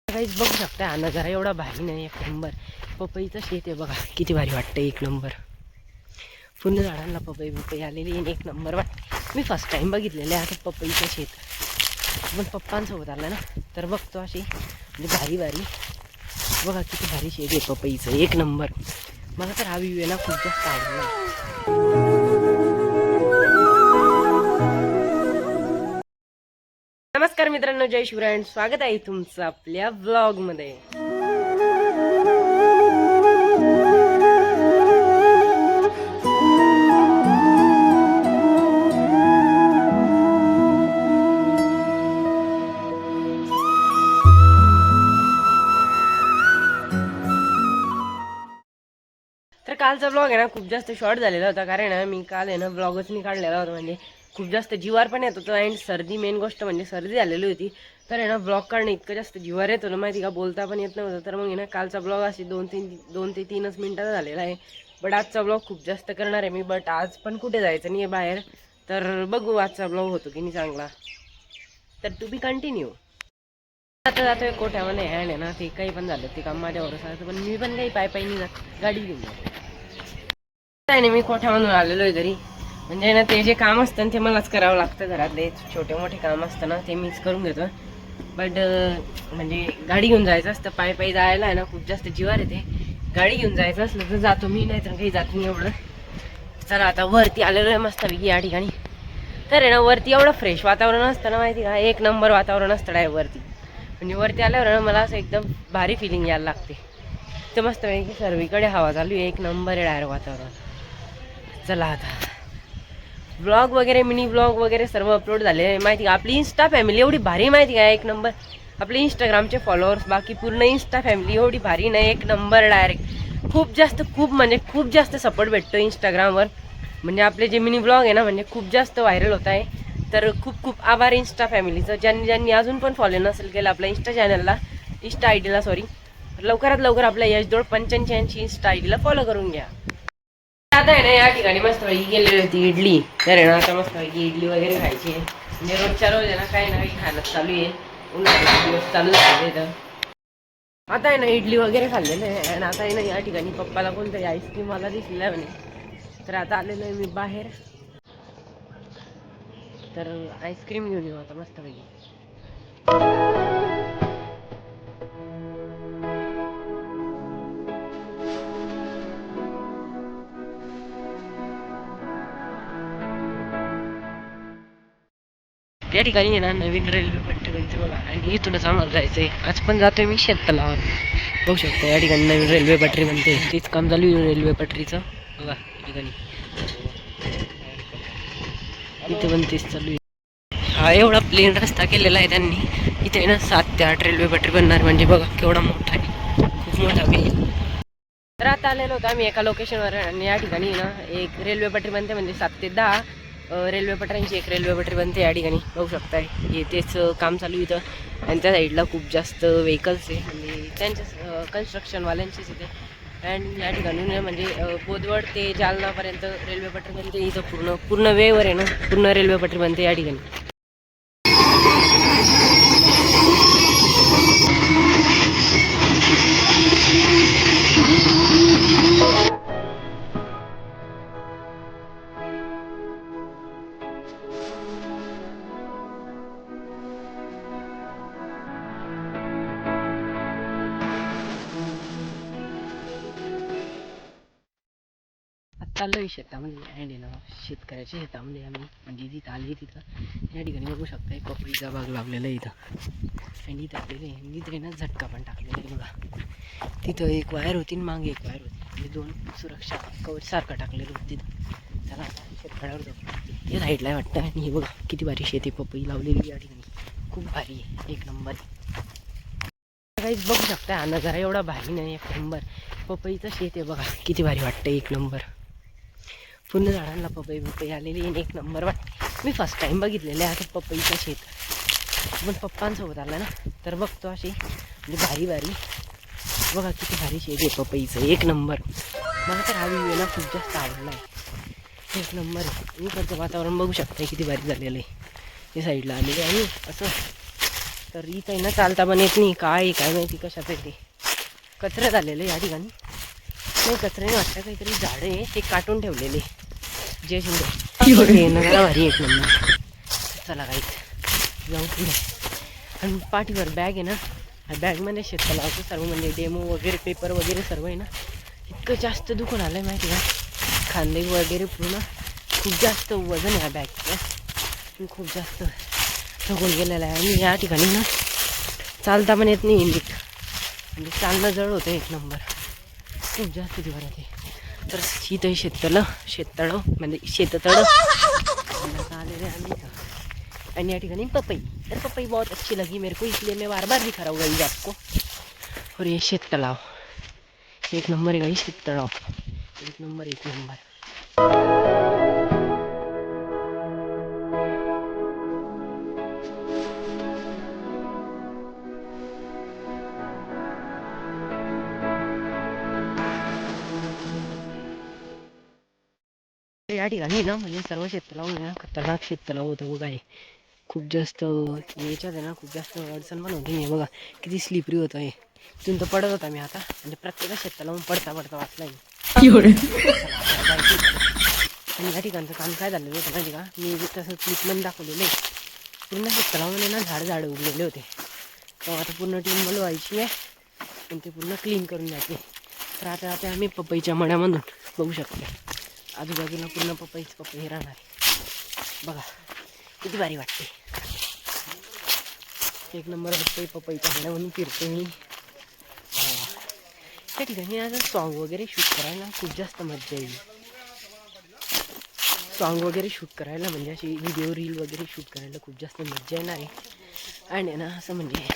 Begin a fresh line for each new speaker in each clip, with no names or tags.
काहीच बघू शकता हा नजारा एवढा भारी नाही, एक नंबर. पपईचं शेत आहे बघा, किती भारी वाटतं, एक नंबर. पूर्ण झाडांना पपई आलेली आहे, एक नंबर वाटते. मी फर्स्ट टाइम बघितलेलं आहे आता पपईचं शेत. पण पप्पांसोबत आलं ना तर बघतो अशी म्हणजे भारी बघा किती भारी शेत आहे पपईचं, एक नंबर. मला तर हा व्ह्यू आहे ना खूप जास्त आवडला. नमस्कार मित्रांनो, जय शिवराय. स्वागत आहे तुमचं आपल्या व्लॉगमध्ये. तर कालचा ब्लॉग आहे ना खूप जास्त शॉर्ट झालेला होता, कारण मी काल आहे ना ब्लॉगच नाही काढलेला होता. म्हणजे खूप जास्त जीवार पण येत होतं अँड सर्दी, मेन गोष्ट म्हणजे सर्दी झालेली होती. तर आहे ना ब्लॉग काढणं इतकं जास्त जीवार येत होतं माहिती का, बोलता पण येत नव्हतं. तर मग आहे ना कालचा ब्लॉग अशी 2 ते 3 मिनिटाचा झालेला आहे. बट आजचा ब्लॉग खूप जास्त करणार आहे मी. बट आज पण कुठे जायचं नाही आहे बाहेर, तर बघू आजचा ब्लॉग होतो की नाही चांगला. तर टू बी कंटिन्यू. आता जातोय कोठ्यामध्ये हँड आहे ना, ते काही पण झालं ते काम माझ्यावर सांगतं. पण मी पण काही पाय नाही जात, गाडी घेऊन जातो. नाही, मी कोठ्यामधून आलेलो आहे घरी. म्हणजे ना ते जे काम असतं ना ते मलाच करावं लागतं. घरातले छोटे मोठे काम असतं ना ते मीच करून घेतो. बट म्हणजे गाडी घेऊन जायचं असतं, पायी जायला आहे ना खूप जास्त जीवार येते. गाडी घेऊन जायचं असलं तर जातो मी, नाही तर काही जात नाही एवढं. चला आता वरती आलेलो आहे मस्तपैकी या ठिकाणी. तर आहे ना वरती एवढं फ्रेश वातावरण असतं ना माहिती का, एक नंबर वातावरण असतं डायरेक्ट वरती. म्हणजे वरती आल्यावर ना मला असं एकदम भारी फिलिंग यायला लागते. तर मस्तपैकी सर्वीकडे हवा चालू आहे, एक नंबर आहे डायरेक्ट वातावरण. चला आता ब्लॉग वगैरे, मिनी ब्लॉग वगैरे सर्व अपलोड झाले माहिती का. आपली इन्स्टा फॅमिली एवढी भारी माहिती का, एक नंबर. आपले इंस्टाग्रामचे फॉलोअर्स, बाकी पूर्ण इन्स्टा फॅमिली एवढी भारी नाही, एक नंबर डायरेक्ट. खूप जास्त सपोर्ट भेटतो इंस्टाग्रामवर. म्हणजे आपले जे मिनी ब्लॉग आहे ना म्हणजे खूप जास्त व्हायरल होत आहे. तर खूप आभार इंस्टा फॅमिलीचं. ज्यांनी अजून पण फॉलो नसेल केलं आपल्या इंस्टा आय डीला लवकरात लवकर आपल्या यशदोड 85 इंस्टा आय डीला फॉलो करून घ्या. आता आहे ना या ठिकाणी मस्तपैकी गेलेली होती इडली. तर आहे ना आता मस्तपैकी इडली वगैरे खायची आहे. म्हणजे रोजच्या रोज आहे ना काही ना काही खाणं चालू आहे. उन्हाळ्याचे दिवस चालू झाले तर आता आहे ना इडली वगैरे खाल्लेलं आहे. आणि आता आहे ना या ठिकाणी पप्पाला कोणतरी आईस्क्रीम मला दिसलं म्हणे, तर आता आलेलो आहे मी बाहेर. तर आईस्क्रीम घेऊन येऊ आता मस्तपैकी. त्या ठिकाणी आहे ना नवीन रेल्वे पट्टी बनते बघा, आणि इथूनच आम्हाला जायचं आहे. आज पण जातोय मी शेततलावर. बघू शकतो या ठिकाणी नवीन रेल्वे पटरी बनते, तीच काम चालू आहे रेल्वे पटरीचं बघा. या ठिकाणी इथे पण तेच चालू आहे. हा एवढा प्लेन रस्ता केलेला आहे त्यांनी. इथे ना 7 ते 8 रेल्वे पटरी बनणार. म्हणजे बघा केवढा मोठा आहे, खूप मोठा वेळ. तर आता आलेलो होतो आम्ही एका लोकेशनवर, आणि या ठिकाणी ना एक रेल्वे पटरी बनते. म्हणजे 7 ते 10 रेल्वे पटऱ्यांची एक रेल्वे पटरी बनते या ठिकाणी. बघू शकताय हे तेच काम चालू इथं. आणि त्या साईडला खूप जास्त व्हेकल्स आहे, म्हणजे त्यांच्या कन्स्ट्रक्शनवाल्यांचेच इथे. अँड या ठिकाणी म्हणजे बोदवड ते जालनापर्यंत रेल्वे पटरी बनते इथं. पूर्ण वेवर आहे ना, पूर्ण रेल्वे पटरी बनते या ठिकाणी. चाललो आहे शेतामध्ये. अँड आहे ना शेतकऱ्याच्या शेतामध्ये आम्ही म्हणजे जिथं आली तिथं या ठिकाणी बघू शकता एक पपईचा बाग लावलेला आहे इथं. आणि इथं आपल्याला इथं आहे ना झटका पण टाकलेला आहे बघा. तिथं एक वायर होती आणि मागे एक वायर होती, म्हणजे 2 सुरक्षा कवच सारखं टाकलेलं होतं तिथं. चला आता शेतकऱ्यावर जाऊ. हे साईडला वाटतं. आणि हे बघा किती भारी शेती पपई लावलेली या ठिकाणी, खूप भारी आहे, एक नंबर. काहीच बघू शकता हा नजारा एवढा भारी नाही, एक नंबर. पपईचं शेत आहे बघा, किती भारी वाटतं, एक नंबर. पूर्ण झाडांना पपई आलेली आहे, एक नंबर वाटते. मी फर्स्ट टाइम बघितलेलं आहे आता पपईचं शेत. पण पप्पांसोबत आलं ना तर बघतो अशी म्हणजे भारी बघा किती भारी शेत आहे पपईचं, एक नंबर. मला तर हा व्ह्यू ना खूप जास्त आवडला आहे, एक नंबर आहे. इकडचं वातावरण बघू शकता किती भारी झालेलं आहे. हे साईडला आलेले आणि असं तर इथं आहे ना चालता पण येत नाही, काय माहिती कशात आहे ते. कचरा झालेलं या ठिकाणी, नाही कचऱ्याने वाटतं काहीतरी झाडं आहे ते काटून ठेवलेले जे नजरा भारी एक नंबर. चला काहीच जाऊ पुढे. आणि पाठीवर बॅग आहे ना, बॅगमध्ये शेततलावाचं सर्व म्हणजे डेमो वगैरे पेपर वगैरे सर्व आहे ना. इतकं जास्त दुखून आलं आहे माहिती का, खांदे वगैरे पूर्ण खूप जास्त वजन आहे बॅगचं, खूप जास्त थकून गेलेलं आहे. आणि या ठिकाणी ना चालता पण येत नाही नीट, म्हणजे चालणं जड होतं एक नंबर, खूप जास्त जीवावर येते. तर इथं शेततळं म्हणजे शेततळं आलेले आम्ही. आणि या ठिकाणी पपई, तर पपई बहुत अच्छी लगी मेरे को, इसलिए मैं बार बार दिखा रहा हूँ गाइस आपको. और ये शेततलाव एक नंबर है गाइस, शेततलाव एक नंबर. या ठिकाणी ना म्हणजे सर्व शेततलाव ना खतरनाक शेततलाव होतं बघा. हे खूप जास्त याच्यात आहे ना, खूप जास्त अडचण पण होती. बघा किती स्लिपरी होतं हे, तिथून तर पडत होता मी आता, म्हणजे प्रत्येक शेततलावून पडता वाचला मी. आणि या ठिकाणचं काम काय झालेलं होतं माहिती का, मी तसं ट्रीटमेंट दाखवलेलं आहे. पूर्ण शेततलावामध्ये ना झाड उगलेले होते, तर आता पूर्ण टीम बोलवायची आहे आणि ते पूर्ण क्लीन करून द्यायचे. तर आता आम्ही पपईच्या मण्यामधून बघू शकतो, आजूबाजूला पूर्ण पपई राहणार आहे. बघा किती भारी वाटते, एक नंबर वाटते. पपईच्या मण्यामधून फिरते मी. त्या ठिकाणी आता सॉन्ग वगैरे शूट करायला खूप जास्त मजा येईल. सॉन्ग वगैरे शूट करायला म्हणजे अशी व्हिडिओ रील वगैरे शूट करायला खूप जास्त मजा येणार आहे. आणि ना असं म्हणजे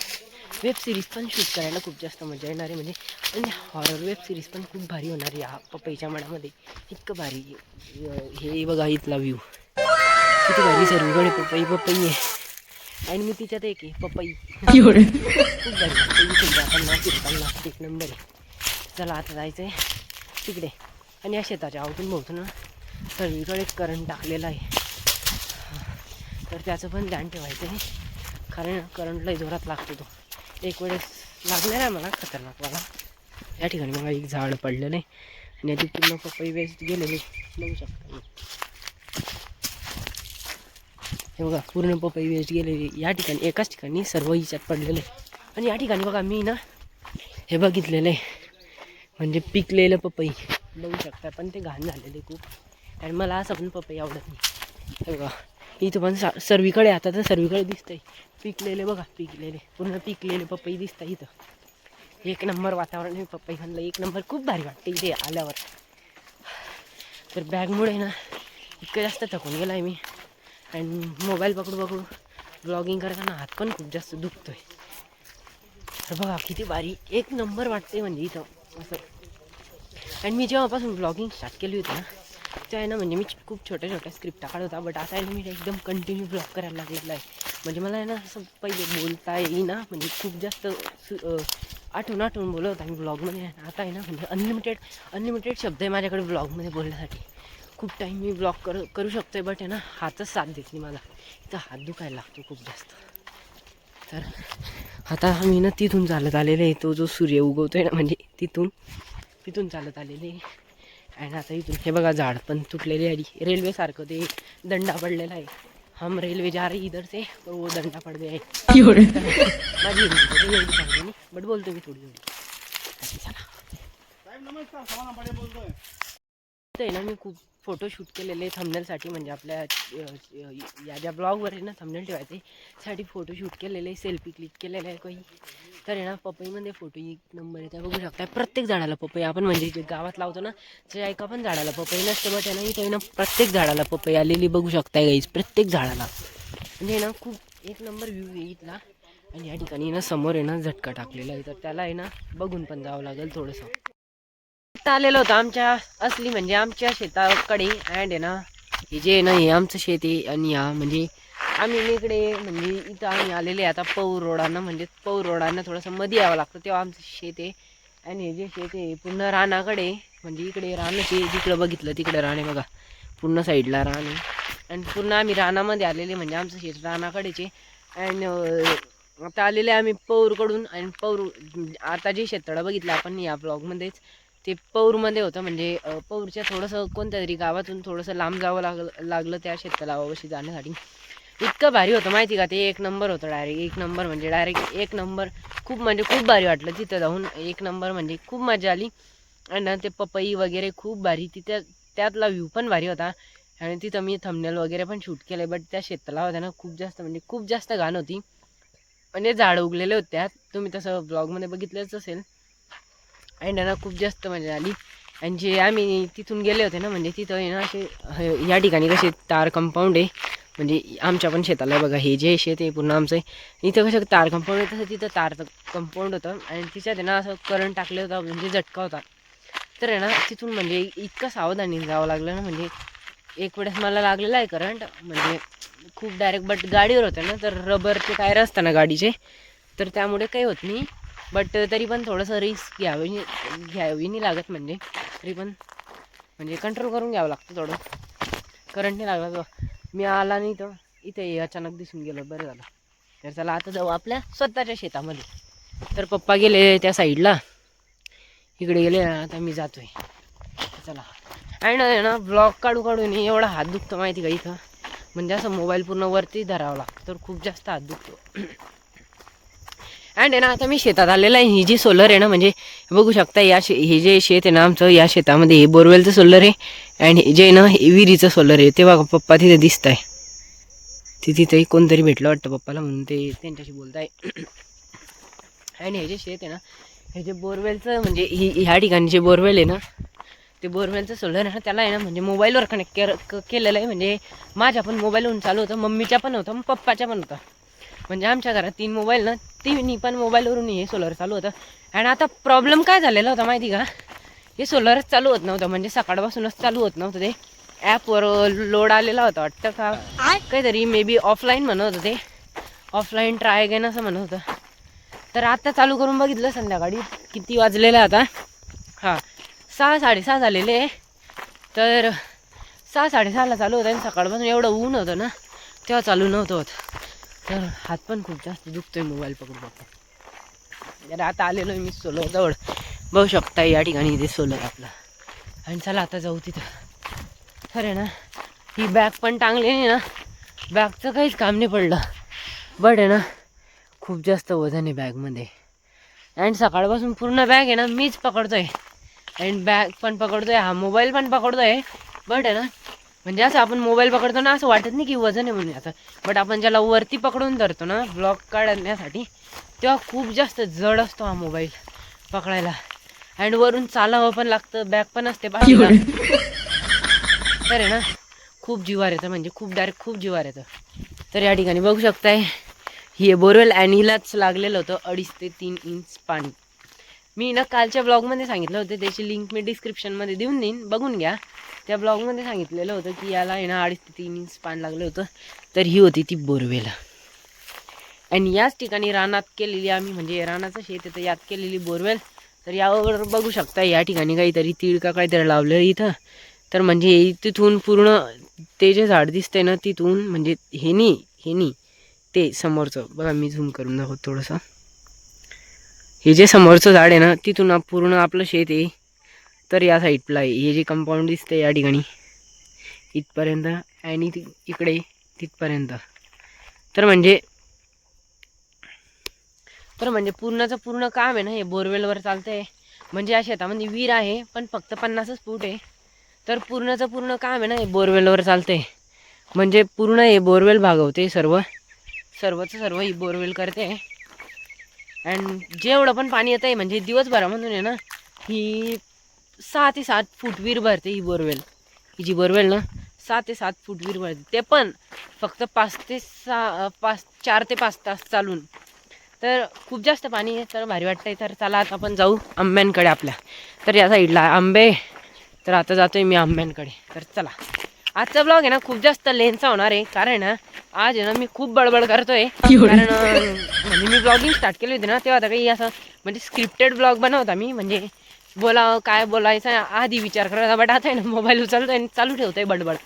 वेब सिरीज पण शूट करायला खूप जास्त मजा येणार आहे. म्हणजे हॉरर वेब सिरीज पण खूप भारी होणार आहे. पपईच्या मळ्यामध्ये इतकं भारी हे बघा, इथला व्ह्यू किती भारी, सर्वीकडे पपई आहे आणि मी तिच्यात एक आहे पपई. खूप भारी जाताना फिरताना एक नंबर आहे. चला आता जायचं आहे तिकडे. आणि या शेताच्या आवतून बहुतून ना सर्वीकडे करंट टाकलेला आहे, तर त्याचं पण ध्यान ठेवायचं आहे, कारण करंटला जोरात लागतो तो. एक वेळेस लागलेला आहे मला खतरनाकवाला. या ठिकाणी मला एक झाड पडलेलं आहे आणि याची पूर्ण पपई वेस्ट गेलेली बघू शकता. हे बघा पूर्ण पपई वेस्ट गेलेली या ठिकाणी, एकाच ठिकाणी सर्व हिच्यात पडलेले. आणि या ठिकाणी बघा मी ना हे बघितलेलं आहे, म्हणजे पिकलेलं पपई बघू शकता, पण ते घाण झालेले खूप. आणि मला असं पण पपई आवडत नाही. हे बघा इथं पण सर्वीकडे, आता तर सर्वीकडे दिसतंय पिकलेले. बघा पिकलेले, पूर्ण पिकलेले पपई दिसतं इथं. एक नंबर वातावरण आहे पपई खाल्लं, एक नंबर, खूप भारी वाटते इथे आल्यावर. तर बॅगमुळे ना इतकं जास्त थकून गेला आहे मी, आणि मोबाईल पकडू ब्लॉगिंग करताना हात पण खूप जास्त दुखतोय. तर बघा किती भारी एक नंबर वाटते म्हणजे इथं असं. आणि मी जेव्हापासून ब्लॉगिंग स्टार्ट केली होती ना, तेव्हा आहे ना म्हणजे मी खूप छोट्या स्क्रिप्ट टाकत होता, बट आता आहे मी एकदम कंटिन्यू ब्लॉग करायला लागलेला आहे. म्हणजे मला आहे ना असं पहिले बोलता येईना, म्हणजे खूप जास्त आठवून बोलत होता मी ब्लॉगमध्ये. आता आहे ना म्हणजे अनलिमिटेड शब्द आहे माझ्याकडे ब्लॉगमध्ये बोलण्यासाठी. खूप टाईम मी ब्लॉग करू शकतो आहे, बट आहे ना हातच साथ देत नाही मला, इथं हात दुखायला लागतो खूप जास्त. तर आता आम्ही ना तिथून चालत आलेले आहे, तो जो सूर्य उगवतो आहे ना म्हणजे तिथून चालत आलेले आहे. आणि आता इथून हे बघा झाड पण तुटलेले आहे, रेल्वे सारखं ते दंडा पडलेला आहे. हम रेल्वे जा रही इधर से, तो वो दंडा पड गया आहे. माझी एवढी सांगते मी, बट बोलतो मी थोडी. आहे ना मी खूप फोटो शूट केलेले थंबनेलसाठी, म्हणजे आपल्या या ज्या ब्लॉगवर आहे ना थंबनेल ठेवायचे साठी फोटो शूट केलेले, सेल्फी क्लिक केलेलं आहे काही. तर आहे ना पपईमध्ये फोटो एक नंबर आहे, त्या बघू शकता. प्रत्येक झाडाला पपई, आपण म्हणजे जे गावात लावतो ना त्या एका पण झाडाला पपई नसते, बट आहे ना इथे ना प्रत्येक झाडाला पपई आलेली बघू शकता गाईज, प्रत्येक झाडाला. म्हणजे ना खूप एक नंबर व्ह्यू आहे इथला. आणि या ठिकाणी ना समोर आहे ना झटका टाकलेला आहे, तर त्याला आहे ना बघून पण जावं लागेल थोडंसं. आलेलं होतं आमच्या असली म्हणजे आमच्या शेताकडे. अँड आहे ना हे जे आहे ना हे आमचं शेत आहे, आणि हा म्हणजे आम्ही इकडे म्हणजे इथं आम्ही आलेले आता पौर रोडांना, म्हणजे पौर रोडांना थोडंसं मध्ये यावं लागतं तेव्हा आमचं शेत आहे. आणि हे जे शेत आहे पूर्ण रानाकडे, म्हणजे इकडे रानाचे जिकडं बघितलं तिकडे रान बघा, पूर्ण साईडला रान आहे. आणि पूर्ण आम्ही रानामध्ये आलेले, म्हणजे आमचं शेत रानाकडेचे. अँड आता आलेले आम्ही पौरकडून. आणि पौर आता जे शेततळं बघितलं आपण या ब्लॉगमध्येच, ते पौरमध्ये होतं. म्हणजे पौरच्या थोडंसं कोणत्या तरी गावातून थोडंसं लांब जावं लागलं त्या शेततळावापाशी जाण्यासाठी. इतकं भारी होतं माहिती का ते. एक नंबर होतं डायरेक्ट. एक नंबर म्हणजे डायरेक्ट एक नंबर. खूप म्हणजे खूप भारी वाटलं तिथं जाऊन. एक नंबर म्हणजे खूप मजा आली. आणि ते पपई वगैरे खूप भारी तिथे. त्यातला व्ह्यू पण भारी होता. आणि तिथं मी थंबनेल वगैरे पण शूट केले. बट त्या शेततळावर ना खूप जास्त म्हणजे खूप जास्त घाण होती. म्हणजे झाडं उगलेले होते त्यात. तुम्ही तसं ब्लॉगमध्ये बघितलंच असेल. आणि ना खूप जास्त मजा आली. आणि जे आम्ही तिथून गेले होते ना, म्हणजे तिथं आहे ना असे या ठिकाणी कसे तार कंपाऊंड आहे. म्हणजे आमच्या पण शेताला बघा, हे जे शेत आहे पूर्ण आमचं आहे. इथं कसं तार कंपाऊंड आहे, तसं तिथं तार कंपाऊंड होतं. आणि तिच्यात आहे ना असं करंट टाकलं होतं, म्हणजे झटका होता. तर आहे ना तिथून म्हणजे इतकं सावधानी जावं लागलं ना. म्हणजे एक वेळेस मला लागलेला आहे करंट. म्हणजे खूप डायरेक्ट. बट गाडीवर होतं ना, तर रबरचे टायर असतात ना गाडीचे, तर त्यामुळे काही होत नाही. बट तरी पण थोडंसं रिस्क घ्यावी नाही लागत. म्हणजे तरी पण म्हणजे कंट्रोल करून घ्यावं लागतं थोडं. करंट नाही लागला तर मी आला नाही, तर इथे अचानक दिसून गेलं. बरं झालं. तर चला आता जाऊ आपल्या स्वतःच्या शेतामध्ये. तर पप्पा गेले त्या साईडला, इकडे गेले. आता मी जातोय. चला. आणि ना ब्लॉग काढून एवढा हात दुखतो माहिती का इथं. म्हणजे असं मोबाईल पूर्ण वरती धरावं लागतं, तर खूप जास्त हात दुखतो. अँड आहे ना आता मी शेतात आलेला आहे. ही जी सोलर आहे ना, म्हणजे बघू शकता हे जे शेत आहे ना आमचं, या शेतामध्ये हे बोरवेलचं सोलर आहे. अँड हे जे ना हे विहिरीचं सोलर आहे. ते बघा पप्पा तिथे दिसत आहे. तिथे कोणतरी भेटलं वाटतं पप्पाला, म्हणून ते त्यांच्याशी बोलत आहे. आणि हे जे शेत आहे ना, हे जे बोरवेलचं म्हणजे ह्या ठिकाणी जे बोरवेल आहे ना, ते बोरवेलचं सोलर आहे ना, त्याला आहे ना म्हणजे मोबाईलवर कनेक्ट केलेलं आहे. म्हणजे माझ्या पण मोबाईलवरून चालू होतं, मम्मीच्या पण होतं, पप्पाच्या पण होतं. म्हणजे आमच्या घरात 3 मोबाईल ना, तिन्ही पण मोबाईलवरून हे सोलर चालू होतं. आणि आता प्रॉब्लेम काय झालेला होता माहिती का, हे सोलरच चालू होत नव्हतं. म्हणजे सकाळपासूनच चालू होत नव्हतं. ते ॲपवर लोड आलेला होता वाटतं का काहीतरी, मे बी ऑफलाईन म्हणत होतं ते. ऑफलाईन ट्राय अगेन असं म्हणत होतं. तर आता चालू करून बघितलं संध्याकाळी. किती वाजलेलं आता, हां 6:30 झालेले. तर 6:30ला चालू होतं. आणि सकाळपासून एवढं ऊन होतं ना, तेव्हा चालू नव्हतं होत. तर हात पण खूप जास्त दुखतोय मोबाईल पकडून पकडून. तर आता आलेलो आहे मी सोलर जवळ. बघू शकता या ठिकाणी ते सोलर आपलं. आणि चला आता जाऊ तिथं. खरं आहे ना, ही बॅग पण टांगली नाही ना, बॅगचं काहीच काम नाही पडलं. बट आहे ना खूप जास्त वजन आहे बॅगमध्ये. अँड सकाळपासून पूर्ण बॅग आहे ना मीच पकडतोय. अँड बॅग पण पकडतोय, हा मोबाईल पण पकडतोय. बट आहे ना म्हणजे असं आपण मोबाईल पकडतो ना, असं वाटत नाही की वजन आहे म्हणून असं. बट आपण ज्याला वरती पकडून धरतो ना ब्लॉग काढण्यासाठी, तेव्हा खूप जास्त जड असतो हा मोबाईल पकडायला. अँड वरून चालावं पण लागतं, बॅग पण असते बाजूला. तर आहे ना खूप जिवार येतं. म्हणजे खूप डायरेक्ट खूप जिवार येतं. तर या ठिकाणी बघू शकताय हे बोरवेल. आणि हिलाच लागलेलं होतं 2.5 ते 3 इंच पाणी. मी ना कालच्या ब्लॉगमध्ये सांगितलं होतं, त्याची लिंक मी डिस्क्रिप्शनमध्ये देऊन देईन, बघून घ्या. त्या ब्लॉगमध्ये सांगितलेलं होतं की याला आहे ना 2.5 ते 3 इंच पाणी लागलं होतं. तर ही होती ती बोरवेल. आणि याच ठिकाणी रानात केलेली आम्ही, म्हणजे रानाचं शेत आहे तर यात केलेली बोरवेल. तर यावर बघू शकता या ठिकाणी काहीतरी तीळ का काहीतरी लावलेलं इथं. तर म्हणजे तिथून पूर्ण ते जे झाड दिसतंय ना, तिथून म्हणजे हेनी ते समोरचं बघा, मी झूम करून दाखवतो थोडंसं. हे जे समोरचं झाड आहे ना, तिथून पूर्ण आपलं शेत आहे. तर या साईडला आहे हे जे कंपाऊंड दिसतंय या ठिकाणी इथपर्यंत. आणि इकडे तिथपर्यंत. तर म्हणजे पूर्णचं पूर्ण काम आहे ना हे बोरवेलवर चालतंय. म्हणजे या शेतामध्ये विहीर आहे पण फक्त 50च फूट आहे. तर पूर्णचं पूर्ण काम आहे ना हे बोरवेलवर चालतंय. म्हणजे पूर्ण हे बोरवेल भागवते सर्वच सर्व ही बोरवेल करते. अँड जेवढं पण पाणी येतं आहे म्हणजे दिवसभरामधून आहे ना, ही 6 ते 7 फूट विहीर भरते ही बोरवेल. ही जी बोरवेल ना 6 ते 7 फूट विहीर भरते. ते पण फक्त 4 ते 5 तास चालून. तर खूप जास्त पाणी आहे. तर भारी वाटतंय. तर चला आता आपण जाऊ आंब्यांकडे आपल्या. तर या साईडला आंबे. तर आता जातोय मी आंब्यांकडे. तर चला. आजचा ब्लॉग आहे ना खूप जास्त लेंथचा होणार आहे. कारण ना आज आहे ना मी खूप बडबड करतोय. कारण म्हणजे मी ब्लॉगिंग स्टार्ट केली होती ना, तेव्हा आता काही असं म्हणजे स्क्रिप्टेड ब्लॉग बनवता मी. म्हणजे काय बोलायचं आधी विचार करायचा. बट आता आहे ना मोबाईल उचलतोय आणि चालू ठेवतोय बडबड.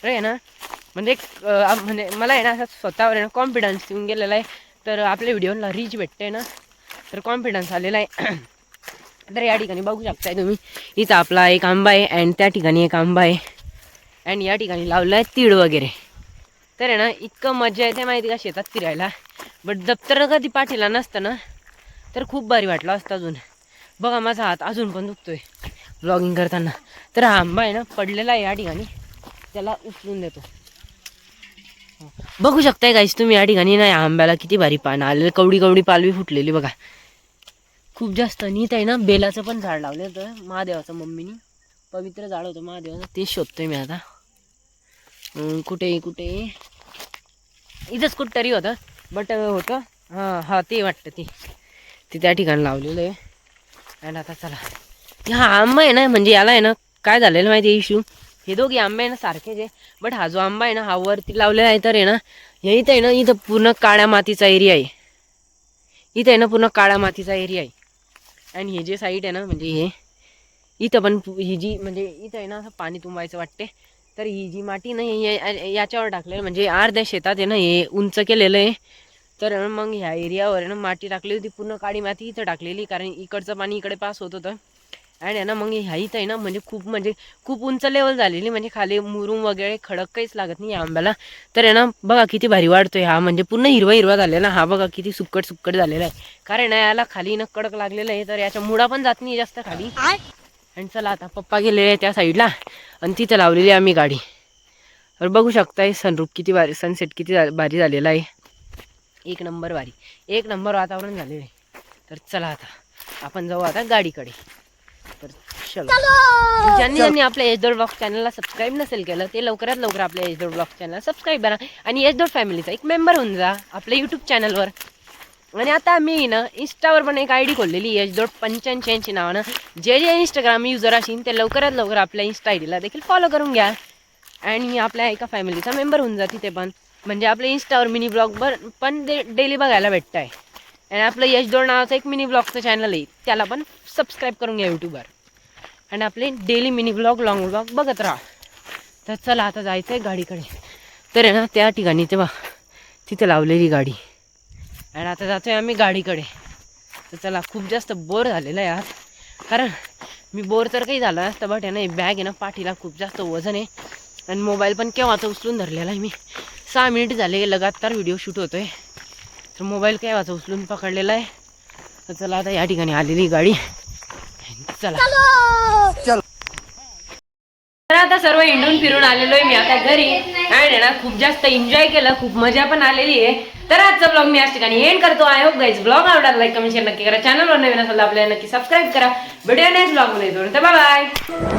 आहे ना म्हणजे म्हणजे मला आहे ना असं स्वतःवर आहे ना कॉन्फिडन्स येऊन गेलेला आहे. तर आपल्या व्हिडिओला रीच भेटते ना, तर कॉन्फिडन्स आलेला आहे. तर या ठिकाणी बघू शकताय तुम्ही, इथं आपला एक आंबा आहे अँड त्या ठिकाणी एक आंबा आहे अँड या ठिकाणी लावलं आहे तीळ वगैरे. तर आहे ना इतकं मजा येते माहिती का शेतात फिरायला. बट दप्तर कधी पाठीला नसतं ना तर खूप भारी वाटलं असतं. अजून बघा माझा हात अजून पण दुखतोय ब्लॉगिंग करताना. तर हा आंबा आहे ना पडलेला आहे या ठिकाणी, त्याला उचलून देतो. बघू शकताय गाईस तुम्ही या ठिकाणी ना, या आंब्याला किती भारी पानं आलेलं, कवडी कवडी पालवी फुटलेली बघा खूप जास्त. नीट आहे ना बेलाचं पण झाड लावलं होतं महादेवाचं, मम्मीनी पवित्र झाड होतं महादेवाचं, ते शोधतोय मी आता. कुठे इथंच कुठतरी होतं बट होतं हां ते वाटतं ते त्या ठिकाणी लावलेलं आहे. अँड आता चला हा आंबा आहे ना, म्हणजे याला आहे ना काय झालेलं माहिती आहे इश्यू, हे दोघे आंबे आहे ना सारखेच आहे. बट हा जो आंबा आहे ना हा वरती लावलेला आहे, तर आहे ना हे इथं आहे ना, इथं पूर्ण काळ्या मातीचा एरिया आहे. इथं आहे ना पूर्ण काळ्या मातीचा एरिया आहे. आणि हे जे साईड आहे ना म्हणजे हे इथं पण ही जी म्हणजे इथं आहे ना असं पाणी तुंबायचं वाटते. तर ही जी माती ना याच्यावर टाकलेलं, म्हणजे अर्ध्या शेतात आहे ना हे उंच केलेलं आहे. तर मग ह्या एरियावर ना माती टाकली होती, पूर्ण काळी माती इथं टाकलेली, कारण इकडचं पाणी इकडे पास होत होतं. आणि आहे ना मग ह्या इथं आहे ना म्हणजे खूप उंच लेवल झालेली, म्हणजे खाली मुरुम वगैरे खडक काहीच लागत नाही या आंब्याला. तर आहे ना बघा किती भारी वाढतोय हा, म्हणजे पूर्ण हिरवा हिरवा झालेला हा बघा किती सुक्कट झालेला आहे. कारण याला खाली ना कडक लागलेलं आहे, तर याच्या मुळा पण जात नाही जास्त खाली. आणि चला आता पप्पा गेलेले आहे त्या साईडला आणि तिथं लावलेली आम्ही गाडी. तर बघू शकताय सनरूफ किती भारी, सनसेट किती भारी झालेला आहे. एक नंबर भारी, एक नंबर वातावरण झालेलं आहे. तर चला आता आपण जाऊ आता गाडीकडे. तर चलो, ज्यांनी आपल्या एजडोर ब्लॉग चॅनलला सबस्क्राईब नसेल केलं ते लवकरात लवकर आपल्या एजडोर ब्लॉग चॅनलला सबस्क्राईब करा आणि एजडोर फॅमिलीचा एक मेंबर होऊन जा आपल्या यूट्यूब चॅनलवर. आणि आता मी ना इंस्टावर पण एक ID खोललेली एजडोर 85 नावानं. जे इंस्टाग्राम युजर असेल ते लवकरात लवकर आपल्या इंस्टा IDला देखील फॉलो करून घ्या आणि आपल्या एका फॅमिलीचा मेंबर होऊन जा तिथे पण. म्हणजे आपल्या इंस्टावर मिनी ब्लॉग पण डेली बघायला भेटत आहे. आणि आपलं एजडोर नावाचं एक मिनी ब्लॉगचं चॅनल आहे, त्याला पण सबस्क्राईब करून घ्या यूट्यूबवर. आणि आपले daily mini blog long blog बघत राहा. तर चला आता जायचं आहे गाडीकडे. तर आहे ना त्या ठिकाणी तेव्हा तिथे लावलेली गाडी आणि आता जातोय आम्ही गाडीकडे. तर चला खूप जास्त बोर झालेलं आहे आज, कारण मी बोर तर काही झालं असतं बट आहे ना बॅग आहे ना पाठीला खूप जास्त वजन आहे आणि मोबाईल पण केव्हाचा उचलून धरलेला आहे मी. 6 मिनिट झाले लगातार व्हिडिओ शूट होतोय, तर मोबाईल केव्हाचा उचलून पकडलेला आहे. तर चला आता या ठिकाणी आलेली गाडी, चला चल. तर आता सर्व हिंडून फिरून आलेलो आहे मी आता घरी आणि ना खूप जास्त एन्जॉय केलं, खूप मजा पण आलेली आहे. तर आजचा ब्लॉग मी याच ठिकाणी एंड करतो. आय होप गाईज ब्लॉग आवडला, लाईक कमेंट शेअर नक्की करा. चॅनलवर नवीन असेल आपल्याला नक्की सबस्क्राईब करा. भेटूया नेक्स्ट ब्लॉग मध्ये. तर बाय बाय.